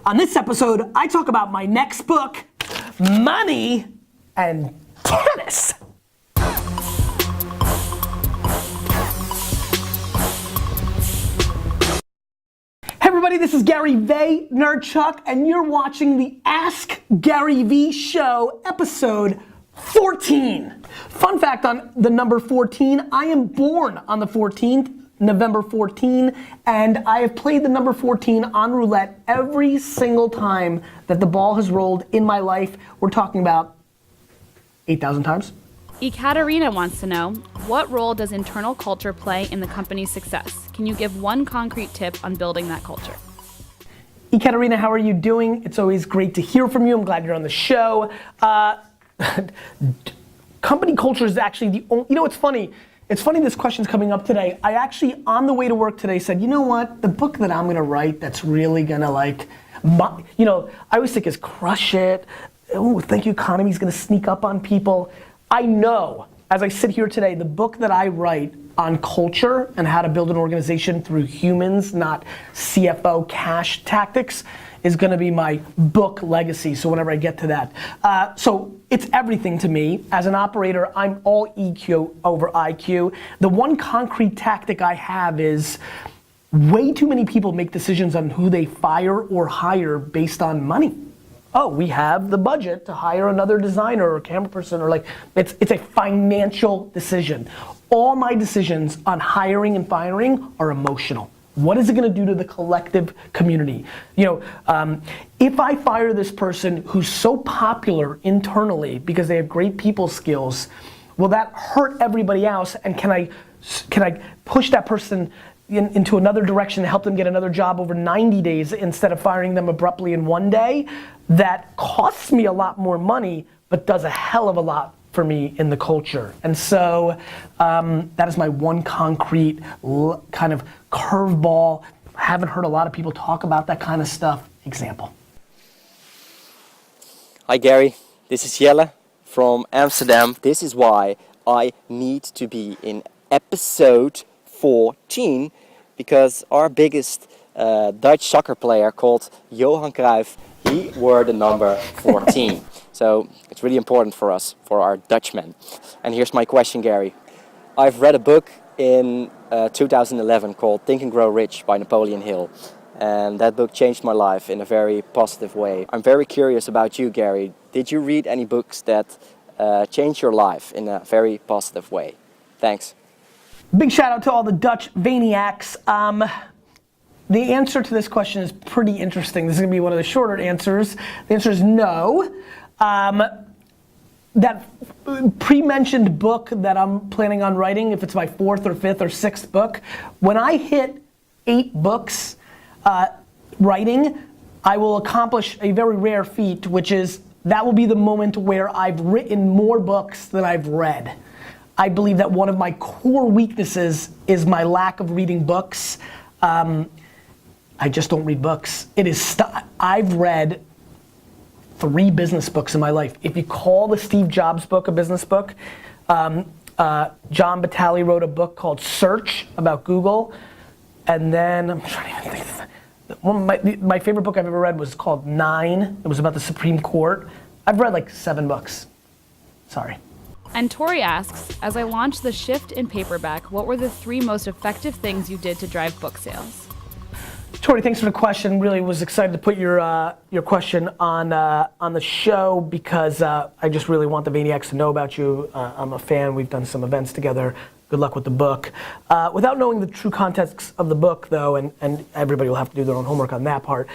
On this episode, I talk about my next book, money and tennis. Hey everybody, this is Gary Vaynerchuk, and you're watching the Ask Gary V Show, episode 14. Fun fact on the number 14, I am born on the 14th, November 14, and I have played the number 14 on roulette every single time that the ball has rolled in my life. We're talking about 8,000 times. Ekaterina wants to know, what role does internal culture play in the company's success? Can you give one concrete tip on building that culture? Ekaterina, how are you doing? It's always great to hear from you. I'm glad you're on the show. Company culture is actually the only, you know, it's funny this question's coming up today. I actually, on the way to work today, said, you know what, the book that I'm gonna write that's really gonna I always think is crush it. Oh, thank you, economy's gonna sneak up on people. I know, as I sit here today, the book that I write on culture and how to build an organization through humans, not CFO cash tactics, is gonna be my book legacy, so whenever I get to that. So it's everything to me. As an operator, I'm all EQ over IQ. The one concrete tactic I have is way too many people make decisions on who they fire or hire based on money. Oh, we have the budget to hire another designer or camera person, or it's a financial decision. All my decisions on hiring and firing are emotional. What is it gonna do to the collective community? If I fire this person who's so popular internally because they have great people skills, will that hurt everybody else? And can I push that person into another direction to help them get another job over 90 days instead of firing them abruptly in one day? That costs me a lot more money, but does a hell of a lot for me in the culture. And so that is my one concrete kind of curveball. I haven't heard a lot of people talk about that kind of stuff. Example. Hi Gary, this is Jelle from Amsterdam. This is why I need to be in episode 14, because our biggest Dutch soccer player called Johan Cruyff, he wore the number 14. So it's really important for us, for our Dutchmen. And here's my question, Gary. I've read a book in 2011 called Think and Grow Rich by Napoleon Hill. And that book changed my life in a very positive way. I'm very curious about you, Gary. Did you read any books that changed your life in a very positive way? Thanks. Big shout out to all the Dutch Vayniacs. The answer to this question is pretty interesting. This is gonna be one of the shorter answers. The answer is no. That pre-mentioned book that I'm planning on writing, if it's my 4th or 5th or 6th book, when I hit 8 books writing, I will accomplish a very rare feat, which is that will be the moment where I've written more books than I've read. I believe that one of my core weaknesses is my lack of reading books. I just don't read books. I've read 3 business books in my life. If you call the Steve Jobs book a business book, John Batali wrote a book called Search about Google, and then I'm trying to even think. My favorite book I've ever read was called 9. It was about the Supreme Court. I've read like 7 books. Sorry. And Tori asks, as I launched the shift in paperback, what were the 3 most effective things you did to drive book sales? Tori, thanks for the question. Really was excited to put your question on the show because I just really want the Vayniacs to know about you. I'm a fan. We've done some events together. Good luck with the book. Without knowing the true context of the book, though, and everybody will have to do their own homework on that part,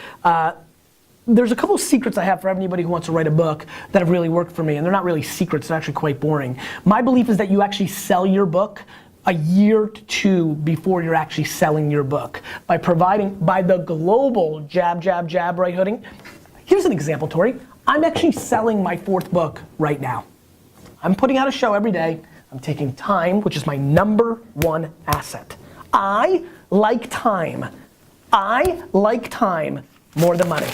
there's a couple secrets I have for anybody who wants to write a book that have really worked for me, and they're not really secrets, they're actually quite boring. My belief is that you actually sell your book a year to 2 before you're actually selling your book. By the global jab, jab, jab, right hooding. Here's an example, Tori. I'm actually selling my 4th book right now. I'm putting out a show every day. I'm taking time, which is my number 1 asset. I like time. I like time more than money.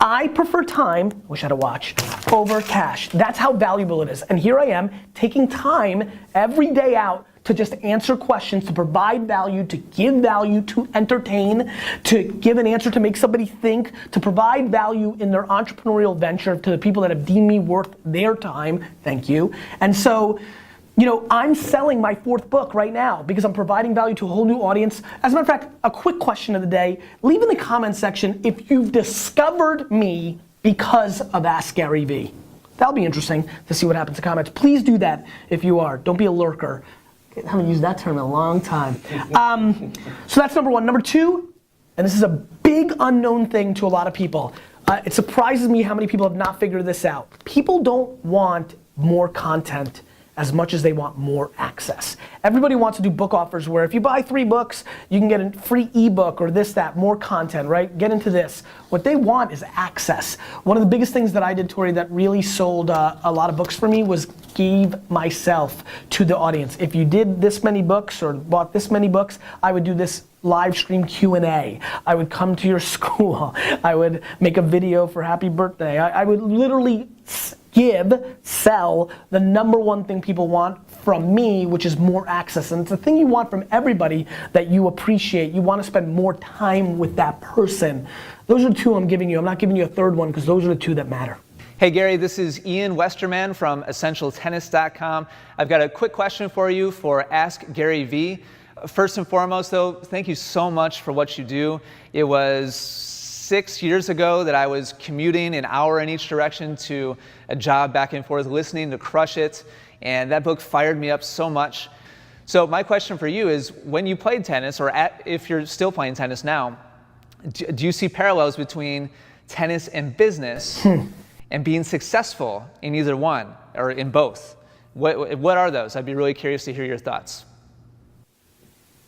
I prefer time, wish I had a watch, over cash. That's how valuable it is. And here I am taking time every day out to just answer questions, to provide value, to give value, to entertain, to give an answer to make somebody think, to provide value in their entrepreneurial venture to the people that have deemed me worth their time. Thank you. And so, you know, I'm selling my 4th book right now because I'm providing value to a whole new audience. As a matter of fact, a quick question of the day, leave in the comment section if you've discovered me because of Ask Gary Vee. That'll be interesting to see what happens in comments. Please do that if you are. Don't be a lurker. I haven't used that term in a long time. So that's number 1. Number 2, and this is a big unknown thing to a lot of people. It surprises me how many people have not figured this out. People don't want more content as much as they want more access. Everybody wants to do book offers where if you buy 3 books, you can get a free ebook or this, that, more content, right? Get into this. What they want is access. One of the biggest things that I did, Tori, that really sold a lot of books for me was gave myself to the audience. If you did this many books or bought this many books, I would do this live stream Q&A. I would come to your school. I would make a video for happy birthday. I would literally sell the number 1 thing people want from me, which is more access. And it's the thing you want from everybody that you appreciate. You want to spend more time with that person. Those are the 2 I'm giving you. I'm not giving you a 3rd one because those are the 2 that matter. Hey Gary, this is Ian Westerman from EssentialTennis.com. I've got a quick question for you for Ask Gary Vee. First and foremost though, thank you so much for what you do. It was 6 years ago that I was commuting an hour in each direction to a job back and forth, listening to Crush It, and that book fired me up so much. So my question for you is, when you played tennis, or if you're still playing tennis now, do you see parallels between tennis and business and being successful in either one or in both? What are those? I'd be really curious to hear your thoughts.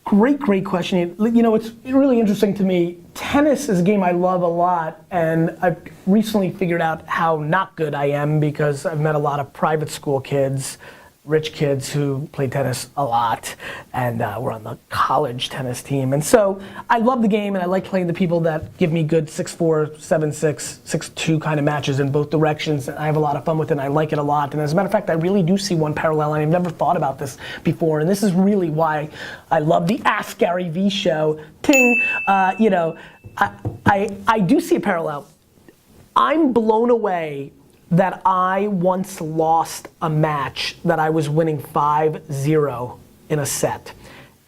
Great question. You know, it's really interesting to me. Tennis is a game I love a lot, and I've recently figured out how not good I am because I've met a lot of private school kids, rich kids who play tennis a lot, and we're on the college tennis team. And so I love the game, and I like playing the people that give me good 6-4, 7-6, 6-2 kind of matches in both directions. And I have a lot of fun with it, and I like it a lot. And as a matter of fact, I really do see one parallel, and I've never thought about this before. And this is really why I love the Ask Gary Vee show. Ting, you know, I do see a parallel. I'm blown away that I once lost a match that I was winning 5-0 in a set.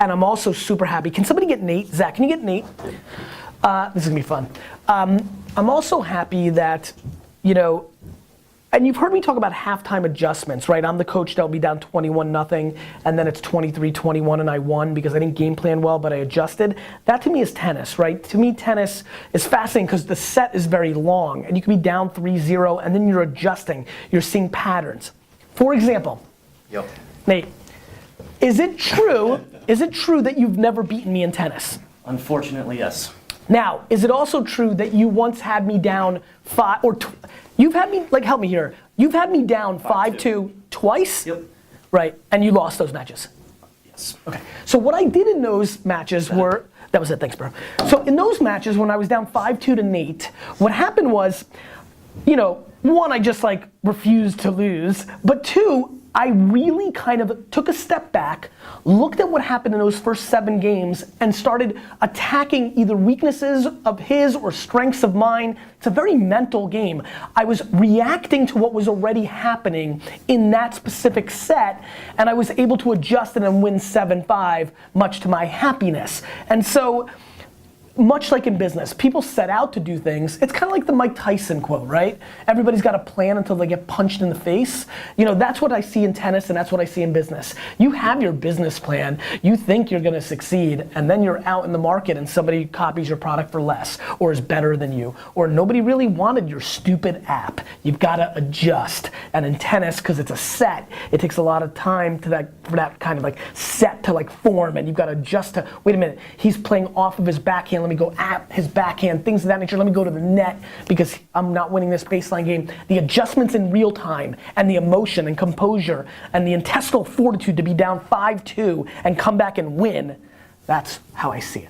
And I'm also super happy. Can somebody get Nate? Zach, can you get Nate? This is gonna be fun. I'm also happy that, you know, and you've heard me talk about halftime adjustments, right? I'm the coach that'll be down 21-0, and then it's 23-21 and I won because I didn't game plan well, but I adjusted. That to me is tennis, right? To me, tennis is fascinating because the set is very long, and you can be down 3-0, and then you're adjusting. You're seeing patterns. For example, Nate, is it true that you've never beaten me in tennis? Unfortunately, yes. Now, is it also true that you once had me down you've had me, like, help me here. You've had me down 5-2 twice? Yep. Right, and you lost those matches? Yes. Okay, so what I did in those matches that was it, thanks bro. So in those matches when I was down 5-2 to Nate, what happened was, you know, 1, I just like refused to lose, but 2, I really kind of took a step back, looked at what happened in those first 7 games, and started attacking either weaknesses of his or strengths of mine. It's a very mental game. I was reacting to what was already happening in that specific set, and I was able to adjust it and win 7-5, much to my happiness. And so, much like in business, people set out to do things. It's kind of like the Mike Tyson quote, right? Everybody's got a plan until they get punched in the face. You know, that's what I see in tennis, and that's what I see in business. You have your business plan, you think you're gonna succeed, and then you're out in the market and somebody copies your product for less, or is better than you, or nobody really wanted your stupid app. You've gotta adjust. And in tennis, because it's a set, it takes a lot of time for that kind of like set to like form, and you've gotta adjust to, wait a minute, he's playing off of his backhand, let me go at his backhand, things of that nature. Let me go to the net because I'm not winning this baseline game. The adjustments in real time and the emotion and composure and the intestinal fortitude to be down 5-2 and come back and win, that's how I see it.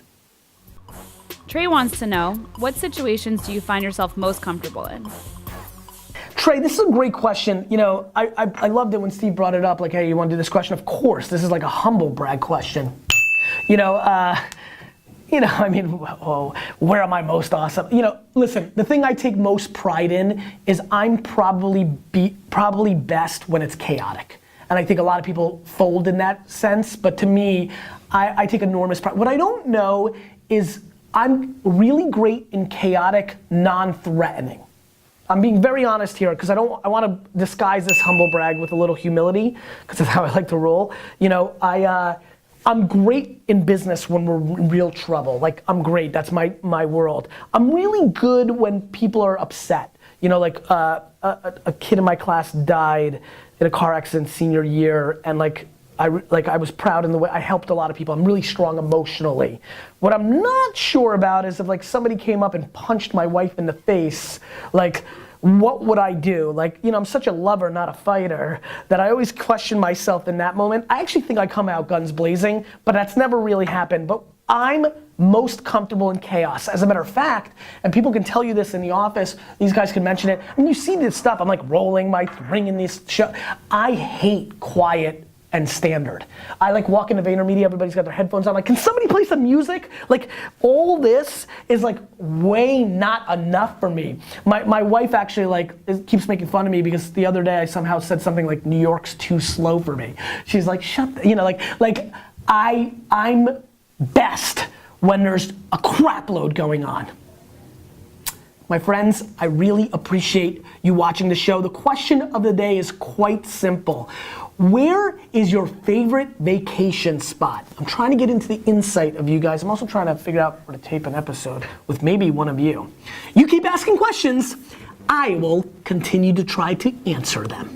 Trey wants to know, what situations do you find yourself most comfortable in? Trey, this is a great question. You know, I loved it when Steve brought it up, like, hey, you want to do this question? Of course, this is like a humble brag question. You know, I mean, oh, where am I most awesome? You know, listen, the thing I take most pride in is I'm probably best when it's chaotic. And I think a lot of people fold in that sense, but to me, I take enormous pride. What I don't know is I'm really great in chaotic, non-threatening. I'm being very honest here because I want to disguise this humble brag with a little humility because that's how I like to roll. You know, I'm great in business when we're in real trouble. Like, I'm great, that's my world. I'm really good when people are upset. You know, like a kid in my class died in a car accident senior year, and I was proud in the way I helped a lot of people. I'm really strong emotionally. What I'm not sure about is if like somebody came up and punched my wife in the face, like, what would I do? Like, you know, I'm such a lover, not a fighter, that I always question myself in that moment. I actually think I come out guns blazing, but that's never really happened. But I'm most comfortable in chaos. As a matter of fact, and people can tell you this in the office, these guys can mention it, and you see this stuff, I'm like rolling my ring in this show. I hate quiet and standard. I like walk into VaynerMedia, everybody's got their headphones on, like, can somebody play some music? Like, all this is like way not enough for me. My wife actually keeps making fun of me because the other day I somehow said something like, New York's too slow for me. She's like, you know, like I'm best when there's a crap load going on. My friends, I really appreciate you watching the show. The question of the day is quite simple. Where is your favorite vacation spot? I'm trying to get into the insight of you guys. I'm also trying to figure out where to tape an episode with maybe one of you. You keep asking questions, I will continue to try to answer them.